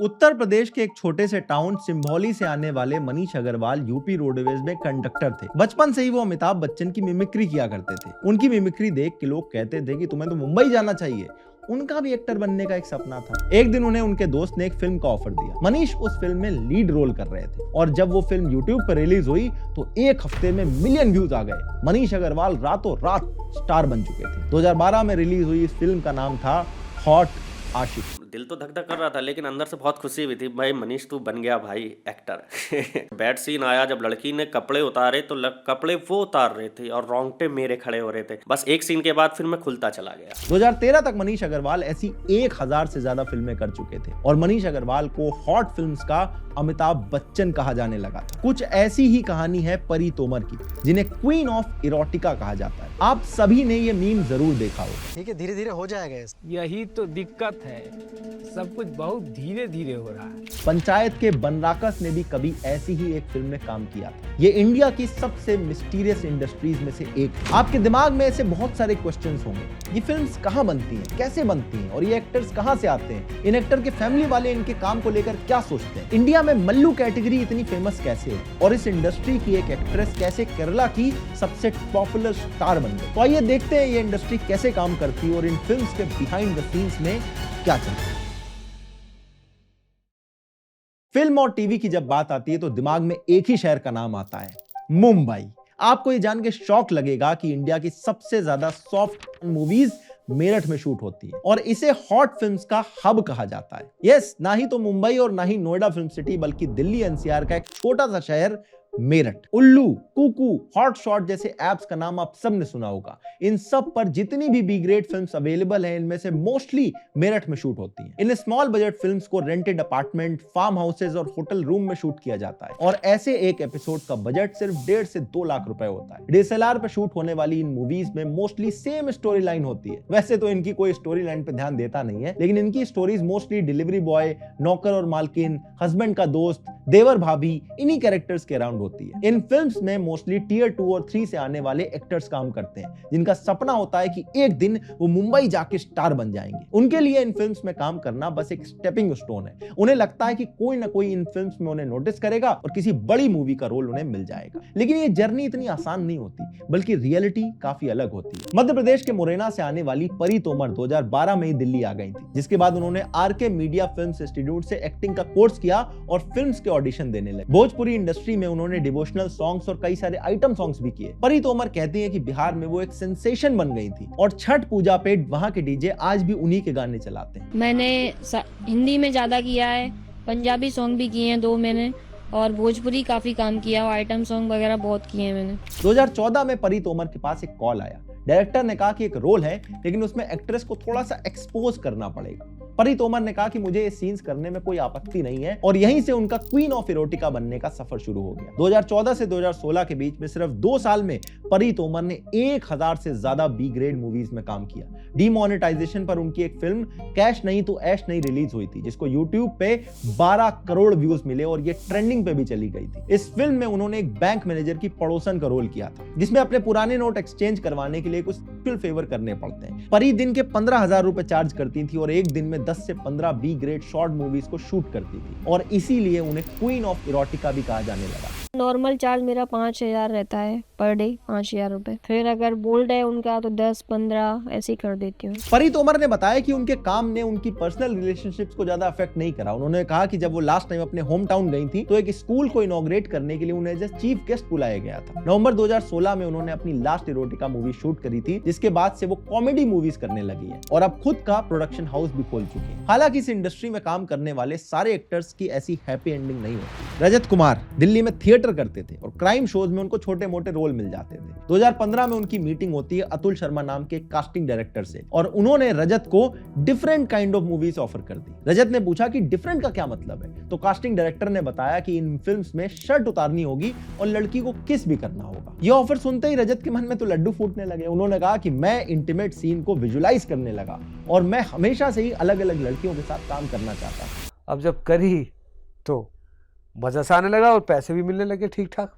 उत्तर प्रदेश के एक छोटे से टाउन सिंभौली से आने वाले मनीष अग्रवाल यूपी रोडवेज में कंडक्टर थे। बचपन से ही वो अमिताभ बच्चन की मिमिक्री किया करते थे। उनकी मिमिक्री देख के लोग कहते थे कि तुम्हें तो मुंबई जाना चाहिए। उनका भी एक्टर बनने का एक सपना था। एक दिन उन्हें उनके दोस्त ने एक फिल्म का ऑफर दिया। मनीष उस फिल्म में लीड रोल कर रहे थे और जब वो फिल्म यूट्यूब पर रिलीज हुई तो एक हफ्ते में मिलियन व्यूज आ गए। मनीष अग्रवाल रातों रात स्टार बन चुके थे। 2012 में रिलीज हुई इस फिल्म का नाम था हॉट आशिक। दिल तो धक धक कर रहा था, लेकिन अंदर से बहुत खुशी हुई थी। भाई मनीष तू बन गया भाई एक्टर। बैड सीन आया जब लड़की ने कपड़े उतारे तो कपड़े वो उतार रहे थे और रोंगटे मेरे खड़े हो रहे थे। बस एक सीन के बाद फिर मैं खुलता चला गया। 2013 तक मनीष अग्रवाल ऐसी 1000 से ज्यादा फिल्में कर चुके थे और मनीष अग्रवाल को हॉट फिल्म्स का अमिताभ बच्चन कहा जाने लगा था। कुछ ऐसी ही कहानी है परी तोमर की, जिन्हें क्वीन ऑफ इरोटिका कहा जाता है। आप सभी ने ये मीम जरूर देखा होगा। ठीक है, धीरे धीरे हो जाएगा। यही तो दिक्कत है, सब कुछ बहुत धीरे धीरे हो रहा है। पंचायत के बनराकस ने भी कभी ऐसी ही एक फिल्म में काम किया था। ये इंडिया की सबसे मिस्टीरियस इंडस्ट्रीज में से एक है। आपके दिमाग में ऐसे बहुत सारे क्वेश्चंस होंगे। ये फिल्म्स कहाँ बनती हैं, कैसे बनती हैं और ये एक्टर्स कहाँ से आते हैं? इन एक्टर के फैमिली वाले इनके काम को लेकर क्या सोचते हैं? इंडिया में मल्लू कैटेगरी इतनी फेमस कैसे है और इस इंडस्ट्री की एक एक्ट्रेस कैसे केरला की सबसे पॉपुलर स्टार बन गई? तो आइए देखते हैं ये इंडस्ट्री कैसे काम करती है और इन फिल्म्स के बिहाइंड द सीन्स में क्या चलता है। फिल्म और टीवी की जब बात आती है तो दिमाग में एक ही शहर का नाम आता है, मुंबई। आपको ये जान के शौक लगेगा कि इंडिया की सबसे ज्यादा सॉफ्ट मूवीज मेरठ में शूट होती है और इसे हॉट फिल्म्स का हब कहा जाता है। यस, ना ही तो मुंबई और ना ही नोएडा फिल्म सिटी, बल्कि दिल्ली एनसीआर का एक छोटा सा शहर मेरठ। उल्लू, कुकू, हॉट शॉट जैसे एप्स का नाम आप सबने सुना होगा। इन सब पर जितनी भी बी ग्रेड फिल्म्स अवेलेबल हैं, इनमें से मोस्टली मेरठ में शूट होती हैं। इन स्मॉल बजट फिल्म्स को रेंटेड अपार्टमेंट, फार्म हाउसेज और होटल रूम में शूट किया जाता है और ऐसे एक एपिसोड का बजट सिर्फ 1.5 से 2 लाख रुपए होता है। डीएसएलआर पर शूट होने वाली इन मूवीज में मोस्टली सेम स्टोरी लाइन होती है। वैसे तो इनकी कोई स्टोरी लाइन पे ध्यान देता नहीं है, लेकिन इनकी स्टोरीज मोस्टली डिलीवरी बॉय, नौकर और मालकिन, हस्बैंड का दोस्त, देवर भाभी, इन्हीं कैरेक्टर्स के अराउंड होती है। इन फिल्म्स में मोस्टली टियर 2 और 3 से आने वाले एक्टर्स काम करते हैं, जिनका सपना होता है कि एक दिन वो मुंबई जाके स्टार बन जाएंगे। उनके लिए इन फिल्म्स में काम करना बस एक स्टेपिंग स्टोन है। उन्हें लगता है कि कोई ना कोई इन फिल्म्स में उन्हें नोटिस करेगा और किसी बड़ी मूवी का रोल उन्हें मिल जाएगा। लेकिन ये जर्नी इतनी आसान नहीं होती, बल्कि रियलिटी काफी अलग होती है। मध्य प्रदेश के मुरैना से आने वाली परी तोमर 2012 में ही दिल्ली आ गई थी, जिसके बाद उन्होंने आरके मीडिया फिल्म इंस्टीट्यूट से एक्टिंग का कोर्स किया और फिल्म्स के ऑडिशन देने लगे। भोजपुरी इंडस्ट्री में उन्होंने डिवोशनल सॉन्ग्स और कई सारे आइटम सॉन्ग्स भी किए। परी तोमर कहती हैं कि बिहार में वो एक सेंसेशन बन गई थी और छठ पूजा पे वहां के डीजे आज भी उन्हीं के गाने चलाते हैं। मैंने हिंदी में ज्यादा किया है, पंजाबी सॉन्ग भी किए हैं 2 मैंने, और भोजपुरी काफी काम किया और आइटम सॉन्ग वगैरह बहुत किए हैं मैंने। 2014 में परी तोमर के पास एक कॉल आया। डायरेक्टर ने कहा कि एक रोल है, लेकिन उसमें एक्ट्रेस को थोड़ा सा एक्सपोज करना पड़ेगा। परी तोमर ने कहा कि मुझे ये सीन्स करने में कोई आपत्ति नहीं है और यहीं से उनका क्वीन ऑफ इरोटिका बनने का सफर शुरू हो गया। 2014 से 2016 के बीच में सिर्फ 2 साल में परी तोमर ने 1000 से ज्यादा बी ग्रेड मूवीज में काम किया। डीमोनेटाइजेशन पर उनकी एक फिल्म कैश नहीं तो ऐश नहीं रिलीज हुई थी, जिसको यूट्यूब पे 12 करोड़ व्यूज मिले और ये ट्रेंडिंग पे भी चली गई थी। इस फिल्म में उन्होंने एक बैंक मैनेजर की पड़ोसन का रोल किया था, जिसमें अपने पुराने नोट एक्सचेंज करवाने के लिए कुछ स्पेशल फेवर करने पड़ते हैं। परी दिन के 15,000 रुपए चार्ज करती थी और एक दिन में 10 से 15 बी ग्रेड शॉर्ट मूवीज को शूट करती थी और इसीलिए उन्हें क्वीन ऑफ इरोटिका भी कहा जाने लगा। नॉर्मल चार्ज मेरा 5000 रहता है पर डे, 5000 रुपए। फिर अगर बोल्ड है उनका तो 10-15 ऐसे ही कर देती हूँ। परी तोमर ने बताया कि उनके काम ने उनकी पर्सनल रिलेशनशिप्स को ज्यादा अफेक्ट नहीं करा। उन्होंने कहा कि जब वो लास्ट टाइम अपने होम टाउन गई थी तो एक स्कूल को इनॉग्रेट करने के लिए उन्हें एज चीफ गेस्ट बुलाया गया था। नवंबर 2016 में उन्होंने अपनी लास्ट इरोटिका मूवी शूट करी थी, जिसके बाद से वो कॉमेडी मूवीज करने लगी है और अब खुद का प्रोडक्शन हाउस भी खोल चुकी है। हालांकि इस इंडस्ट्री में काम करने वाले सारे एक्टर्स की ऐसी हैप्पी एंडिंग नहीं होती। रजत कुमार दिल्ली में थिएटर करते थे और क्राइम शोज में उनको छोटे मोटे रोल मिल जाते थे। 2015 में उनकी मीटिंग होती है अतुल शर्मा नाम के कास्टिंग डायरेक्टर से और उन्होंने रजत को different kind of movies offer कर दी। रजत ने पूछा कि डिफरेंट का क्या मतलब है, तो कास्टिंग डायरेक्टर ने बताया कि इन फिल्म्स में शर्ट उतारनी होगी और लड़की को किस भी करना होगा। यह ऑफर सुनते ही रजत के मन में तो लड्डू फूटने लगे। उन्होंने कहा कि मैं इंटीमेट सीन को विजुलाइज करने लगा और मैं हमेशा से ही अलग अलग लड़कियों के साथ काम करना चाहता था। अब जब करी तो मजा सा आने लगा और पैसे भी मिलने लगे ठीक ठाक,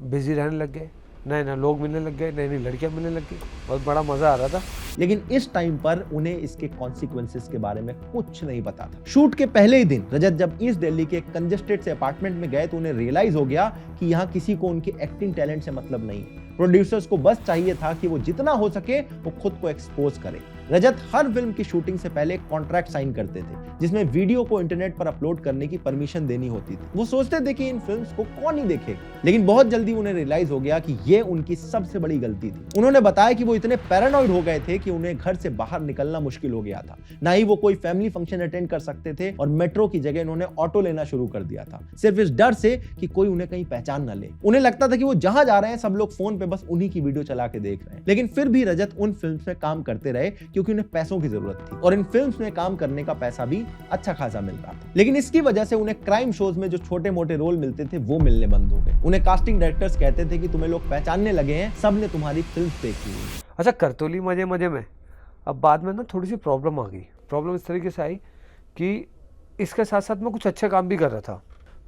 बिजी रहने लग गए। नए नए लोग मिलने लग गए, नई नई लड़कियां मिलने लग गई, बहुत बड़ा मजा आ रहा था। लेकिन इस टाइम पर उन्हें इसके कॉन्सिक्वेंसेस के बारे में कुछ नहीं पता था। शूट के पहले ही दिन रजत जब ईस्ट दिल्ली के कंजेस्टेड से अपार्टमेंट में गए तो उन्हें रियलाइज हो गया कि यहाँ किसी को उनके एक्टिंग टैलेंट से मतलब नहीं। प्रोड्यूसर्स को बस चाहिए था कि वो जितना हो सके वो खुद को एक्सपोज करे। रजत हर फिल्म की शूटिंग से पहले एक कॉन्ट्रैक्ट साइन करते थे जिसमें वीडियो को इंटरनेट पर अपलोड करने की परमिशन देनी होती थी। वो सोचते थे कि इन फिल्म्स को कौन ही देखेगा, लेकिन बहुत जल्दी उन्हें रियलाइज हो गया कि ये उनकी सबसे बड़ी गलती थी। उन्होंने बताया कि वो इतने पैरानॉइड हो गए थे कि उन्हें घर से बाहर निकलना मुश्किल हो गया था। ना ही वो कोई फैमिली फंक्शन अटेंड कर सकते थे और मेट्रो की जगह उन्होंने ऑटो लेना शुरू कर दिया था, सिर्फ इस डर से कि कोई उन्हें कहीं पहचान न ले। उन्हें लगता था कि वो जहां जा रहे हैं सब लोग फोन पे बस उन्हीं की वीडियो चला के देख रहे हैं। लेकिन फिर भी रजत उन फिल्म्स में काम करते रहे क्योंकि उन्हें पैसों की जरूरत थी और इन फिल्म्स में काम करने का पैसा भी अच्छा खासा मिल रहा था। लेकिन इसकी वजह से उन्हें क्राइम शोज में जो छोटे मोटे रोल मिलते थे वो मिलने बंद हो गए। उन्हें कास्टिंग डायरेक्टर्स कहते थे कि तुम्हें लोग पहचानने लगे हैं, सबने तुम्हारी फिल्म्स देखी है। अच्छा, करतोली मजे मजे में अब बाद में ना थोड़ी सी प्रॉब्लम आ गई। प्रॉब्लम इस तरीके से आई कि इसके साथ साथ मैं कुछ अच्छे काम भी कर रहा था,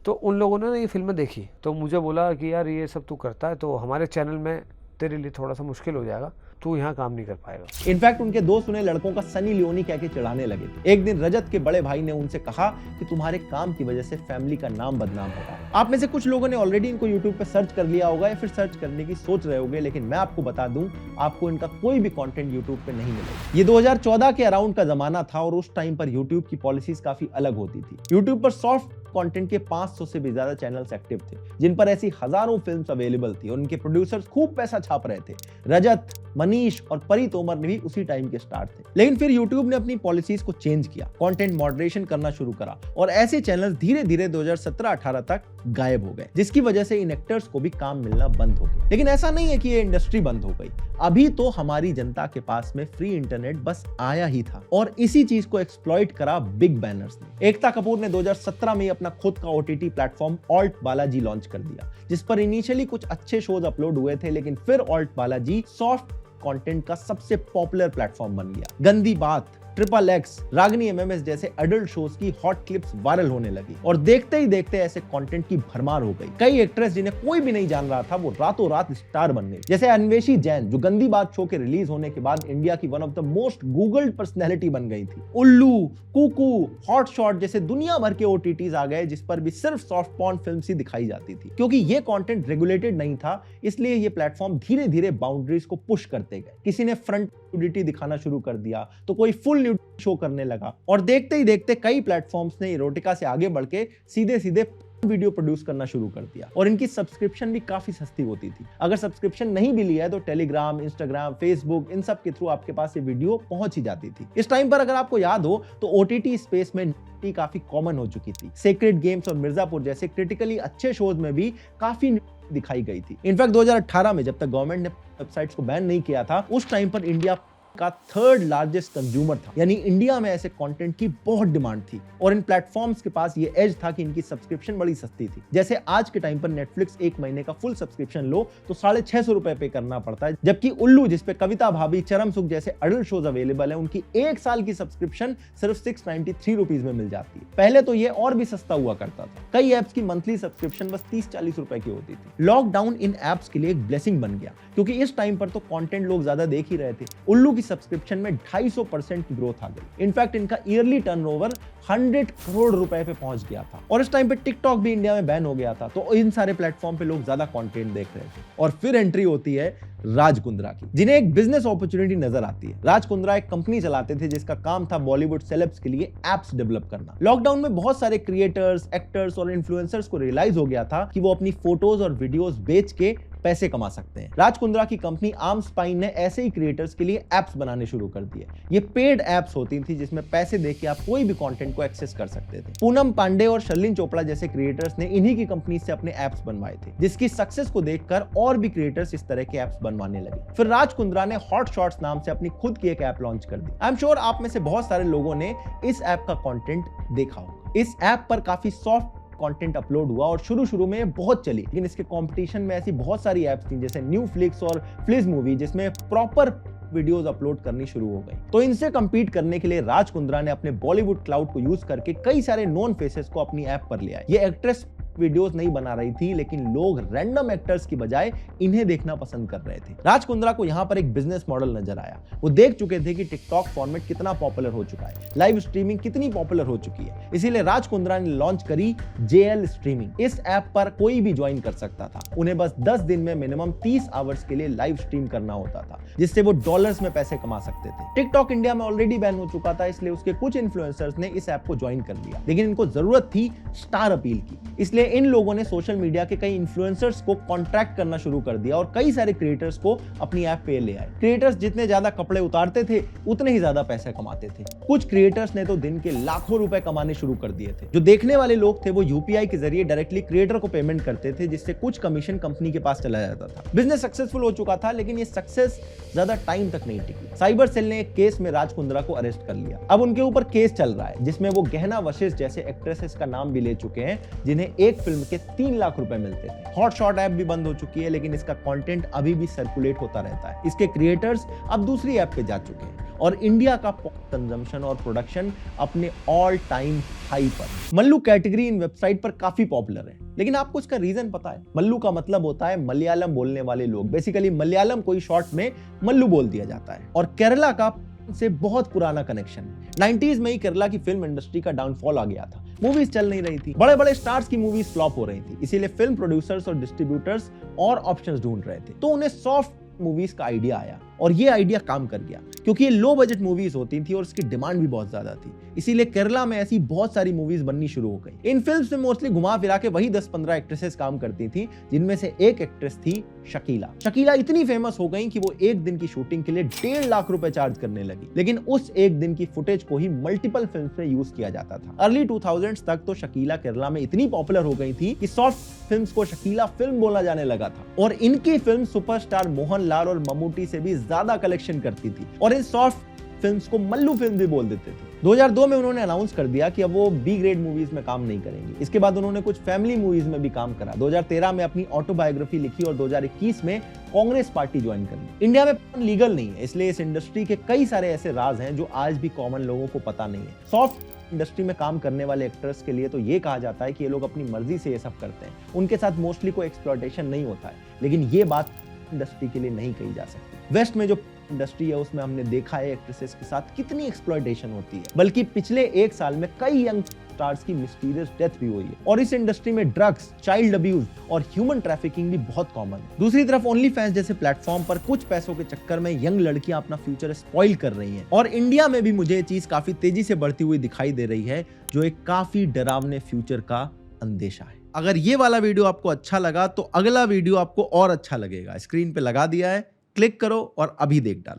तो उन लोगों ने ना ये फिल्में देखी तो मुझे बोला कि यार ये सब तू करता है तो हमारे चैनल में तेरे लिए थोड़ा सा मुश्किल हो जाएगा, तू यहाँ काम नहीं कर पाएगा। इनफैक्ट उनके दोस्त उन्हें लड़कों का सनी लियोनी कह के चिढ़ाने लगे थे। एक दिन रजत के बड़े भाई ने उनसे कहा कि तुम्हारे काम की वजह से फैमिली का नाम बदनाम हो रहा है। आप में से कुछ लोगों ने ऑलरेडी इनको यूट्यूब पे सर्च कर लिया होगा या फिर सर्च करने की सोच रहे होंगे, लेकिन मैं आपको बता दूं आपको इनका कोई भी कंटेंट यूट्यूब पे नहीं मिलेगा। ये 2014 के अराउंड का जमाना था और उस टाइम पर यूट्यूब की पॉलिसीज काफी अलग होती थी। यूट्यूब पर सॉफ्ट कंटेंट के 500 से भी ज्यादा चैनल्स एक्टिव थे जिन पर ऐसी हजारों फिल्म्स अवेलेबल थी और उनके प्रोड्यूसर्स खूब पैसा छाप रहे थे। रजत, मनीष और परी तोमर ने भी उसी टाइम के स्टार थे। लेकिन फिर यूट्यूब ने अपनी पॉलिसीज को चेंज किया, कंटेंट मॉडरेशन करना शुरू करा और ऐसे चैनल्स धीरे धीरे 2017-18 तक गायब हो गए, जिसकी वजह से इन एक्टर्स को भी काम मिलना बंद हो गया। लेकिन ऐसा नहीं है कि ये इंडस्ट्री बंद हो गई, अभी तो हमारी जनता के पास में फ्री इंटरनेट बस आया ही था और इसी चीज को एक्सप्लॉइट करा बिग बैनर्स ने। एकता कपूर ने 2017 में अपना खुद का OTT platform alt Balaji launch कर दिया, जिस पर इनिशियली कुछ अच्छे शोज अपलोड हुए थे, लेकिन फिर ऑल्ट बालाजी सॉफ्ट कंटेंट का सबसे पॉपुलर प्लेटफॉर्म बन गया। गंदी बात, XXX, रागनी MMS जैसे एडल्ट शोज की हॉट क्लिप्स वायरल होने लगी और देखते ही देखते ऐसे कंटेंट की भरमार हो गई। कई एक्ट्रेस जिन्हें कोई भी नहीं जान रहा था वो रातों रात स्टार बन गई, जैसे अन्वेषी जैन जो गंदी बात शो के रिलीज होने के बाद इंडिया की one of the most googled personality बन गई थी। उल्लू, कुकू, हॉट शॉट जैसे दुनिया भर के OTTs आ गए जिस पर भी सिर्फ सॉफ्ट पॉर्न फिल्म्स ही दिखाई जाती थी। क्योंकि ये कंटेंट रेगुलेटेड नहीं था, इसलिए ये प्लेटफॉर्म धीरे धीरे बाउंड्रीज को पुश करते गए। किसी ने फ्रंट न्यूडिटी दिखाना शुरू कर दिया तो कोई फुल न्यूडिटी शो करने लगा और देखते ही देखते कई प्लेटफॉर्म्स ने इरोटिका से आगे बढ़ के सीधे सीधे वीडियो प्रोड्यूस करना शुरू कर दिया और इनकी सब्सक्रिप्शन भी काफी सस्ती होती थी। अगर सब्सक्रिप्शन नहीं भी लिया है तो टेलीग्राम, इंस्टाग्राम, फेसबुक इन सब के थ्रू आपके पास ये वीडियो पहुंच ही जाती थी। इस टाइम पर अगर आपको याद हो तो OTT स्पेस में काफी कॉमन हो चुकी थी। सेक्रेड गेम्स और मिर्जापुर जैसे क्रिटिकली अच्छे शोज में भी काफी दिखाई गई थी। इनफैक्ट 2018 में जब तक गवर्नमेंट ने वेबसाइट्स को बैन नहीं किया था उस टाइम पर इंडिया का 3rd लार्जेस्ट कंज्यूमर था, यानी इंडिया में ऐसे कंटेंट की बहुत डिमांड थी और इन प्लेटफॉर्म्स के पास ये एज था कि इनकी सब्सक्रिप्शन बड़ी सस्ती थी। जैसे आज के टाइम पर नेटफ्लिक्स एक महीने का फुल सब्सक्रिप्शन लो तो 650 रुपए पे करना पड़ता है, जबकि उल्लू जिसपे कविता भाभी, चरम सुख जैसे अडल्ट शोज अवेलेबल है उनकी 1 साल की सब्सक्रिप्शन सिर्फ 693 रुपीज में मिल जाती है। पहले तो ये और भी सस्ता हुआ करता था। कई एप्स की मंथली सब्सक्रिप्शन बस 30-40 रुपए की होती थी। लॉकडाउन इन एप्स के लिए एक ब्लेसिंग बन गया क्योंकि इस टाइम पर तो कंटेंट लोग ज्यादा देख ही रहे थे। उल्लू की सब्सक्रिप्शन में 250% की ग्रोथ आ गई। इनफैक्ट इनका ईयरली टर्नओवर 100 करोड़ रुपए पे पहुंच गया था और इस टाइम पे टिकटॉक भी इंडिया में बैन हो गया था, तो इन सारे प्लेटफॉर्म पे लोग ज्यादा कंटेंट देख रहे थे। और फिर एंट्री होती है राज कुंद्रा की, जिन्हें एक बिजनेस अपॉर्चुनिटी नजर आती है। राज कुंद्रा एक कंपनी चलाते थे जिसका काम था बॉलीवुड सेलेब्स के लिए एप्स डेवलप करना। लॉकडाउन में बहुत सारे क्रिएटर्स, एक्टर्स और इन्फ्लुएंसर्स को रियलाइज हो गया था कि वो अपनी फोटोज और वीडियोस बेच के पैसे कमा सकते हैं। राज कुंद्रा की कंपनी आर्म स्पाइन ने ऐसे ही क्रिएटर्स के लिए एप्स बनाने शुरू कर दिए। ये पेड एप्स होती थी जिसमें पैसे देके आप कोई भी कंटेंट को एक्सेस कर सकते थे। पूनम पांडे और शर्लिन चोपड़ा जैसे क्रिएटर्स ने इन्हीं की कंपनी से अपने एप्स बनवाए थे, जिसकी सक्सेस को देखकर और भी क्रिएटर्स इस तरह के एप्स बनवाने लगे। फिर राज कुंद्रा ने हॉट शॉट्स नाम से अपनी खुद की एक ऐप लॉन्च कर दी। आई एम श्योर आप में से बहुत सारे लोगों ने इस ऐप का कंटेंट देखा होगा। इस ऐप पर काफी सॉफ्ट कंटेंट अपलोड हुआ और शुरू में बहुत चली, लेकिन इसके कंपटीशन में ऐसी बहुत सारी ऐप्स थी जैसे न्यू फ्लिक्स और फ्लिज मूवी जिसमें प्रॉपर वीडियोस अपलोड करनी शुरू हो गई। तो इनसे कंपीट करने के लिए राज कुंद्रा ने अपने बॉलीवुड क्लाउड को यूज करके कई सारे नोन फेसेस को अपनी ऐप पर लिया। ये एक्ट्रेस वीडियोस नहीं बना रही थी, लेकिन लोग रैंडम एक्टर्स की बजाय इन्हें देखना पसंद कर रहे थे। राज कुंद्रा को यहाँ पर एक बिजनेस मॉडल नजर आया। वो देख चुके थे कि टिकटॉक फॉर्मेट कितना पॉपुलर हो चुका है, लाइव स्ट्रीमिंग कितनी पॉपुलर हो चुकी है। इसीलिए राज कुंद्रा ने लॉन्च करी JL स्ट्रीमिंग। इस ऐप पर कोई भी ज्वाइन कर सकता था। उन्हें बस 10 दिन में मिनिमम 30 आवर्स के लिए लाइव स्ट्रीम करना होता था, जिससे वो डॉलर्स में पैसे कमा सकते थे। टिकटॉक इंडिया में ऑलरेडी बैन हो चुका था, इसलिए उसके कुछ इन्फ्लुएंसर्स ने इस ऐप को ज्वाइन कर लिया, लेकिन इनको जरूरत थी स्टार अपील की। इसलिए इन लोगों ने सोशल मीडिया के कई इन्फ्लुएंसर्स को कॉन्ट्रैक्ट करना शुरू कर दिया और कई सारे क्रिएटर्स को अपनी ऐप पे ले आए। क्रिएटर्स जितने ज्यादा कपड़े उतारते थे उतने ही ज्यादा पैसे कमाते थे। कुछ क्रिएटर्स ने तो दिन के लाखों रुपए कमाने शुरू कर दिए थे। जो देखने वाले लोग थे वो UPI के जरिए डायरेक्टली क्रिएटर को पेमेंट करते थे, जिससे कुछ कमीशन कंपनी के पास चला जाता था। बिजनेस सक्सेसफुल हो चुका था, लेकिन ये सक्सेस ज्यादा टाइम तक नहीं टिकी। साइबर सेल ने एक केस में राज कुंद्रा को अरेस्ट कर लिया। अब उनके ऊपर केस चल रहा है, जिसमें वो गहना वशिष्ठ जैसे एक्ट्रेसेस का नाम भी ले चुके हैं, जिन्हें एक फिल्म के 3 लाख रुपए मिलते थे। हॉटशॉट ऐप भी बंद हो चुकी है, लेकिन इसका कंटेंट अभी भी सर्कुलेट होता रहता है। इसके क्रिएटर्स अब दूसरी ऐप पे जा चुके हैं और इंडिया का कंजम्पशन और प्रोडक्शन अपने ऑल टाइम हाई पर। मल्लू कैटेगरी इन वेबसाइट पर काफी पॉपुलर है, लेकिन आपको इसका रीजन पता है? मल्लू का मतलब होता है मलयालम बोलने वाले लोग। बेसिकली मलयालम कोई शॉर्ट में मल्लू बोल दिया जाता है। और केरला का से बहुत पुराना कनेक्शन है। 90s में ही केरला की फिल्म इंडस्ट्री का डाउनफॉल आ गया था। मूवीज चल नहीं रही थी, बड़े बड़े स्टार्स की मूवीज फ्लॉप हो रही थी। इसीलिए फिल्म प्रोड्यूसर्स और डिस्ट्रीब्यूटर्स और ऑप्शंस ढूंढ रहे थे। तो उन्हें सॉफ्ट मूवीज का आइडिया आया और ये आइडिया काम कर गया, क्योंकि ये लो बजट मूवीज होती थी और इसकी डिमांड भी बहुत ज्यादा थी। इसीलिए केरला में ऐसी बहुत सारी मूवीज बननी शुरू हो गई। इन फिल्म्स में मोस्टली घुमा फिरा के वही 10-15 एक्ट्रेसेस काम करती थी, जिनमें से एक एक्ट्रेस थी शकीला। शकीला इतनी फेमस हो गई कि वो एक दिन की शूटिंग के लिए 1.5 लाख रुपए चार्ज करने लगी, लेकिन उस एक दिन की फुटेज को ही मल्टीपल फिल्म्स में यूज किया जाता था। अर्ली 2000s तक तो शकीला केरला में इतनी पॉपुलर हो गई थी कि सॉफ्ट फिल्म्स को शकीला फिल्म बोला जाने लगा था और इनकी फिल्म सुपरस्टार मोहनलाल और मम्मूटी से भी ज्यादा कलेक्शन करती थी और इन सॉफ्ट फिल्म्स को मल्लू फिल्म भी बोल देते थे। 2002 में उन्होंने अनाउंस कर दिया कि अब वो B ग्रेड मूवीज में काम नहीं करेंगे। इसके बाद उन्होंने कुछ फैमिली मूवीज में भी काम करा। 2013 में अपनी ऑटोबायोग्राफी लिखी और 2021 में कांग्रेस पार्टी ज्वाइन कर ली। इंडिया में लीगल नहीं है, इसलिए इस इंडस्ट्री के कई सारे ऐसे राज हैं जो आज भी कॉमन लोगों को पता नहीं है। सॉफ्ट इंडस्ट्री में काम करने वाले एक्टर्स के लिए तो ये कहा जाता है कि ये लोग अपनी मर्जी से ये सब करते हैं, उनके साथ मोस्टली कोई एक्सप्लॉयटेशन नहीं होता है, लेकिन ये बात इंडस्ट्री के लिए नहीं कही जा सकती। वेस्ट में जो इंडस्ट्री है उसमें हमने देखा है एक्ट्रेसेस के साथ कितनी एक्सप्लॉयटेशन होती है, बल्कि पिछले 1 साल में कई यंग स्टार्स की मिस्टीरियस डेथ भी हुई है। और इस इंडस्ट्री में ड्रग्स, चाइल्ड अब्यूज और ह्यूमन ट्रैफिकिंग भी बहुत कॉमन है। दूसरी तरफ ओनली फैंस जैसे प्लेटफॉर्म पर कुछ पैसों के चक्कर में यंग लड़कियां अपना फ्यूचर स्पॉइल कर रही हैं। और इंडिया में भी मुझे ये चीज काफी तेजी से बढ़ती हुई दिखाई दे रही है, जो एक काफी डरावने फ्यूचर का अंदेशा है। अगर ये वाला वीडियो आपको अच्छा लगा तो अगला वीडियो आपको और अच्छा लगेगा। स्क्रीन पे लगा दिया है, क्लिक करो और अभी देख डालो।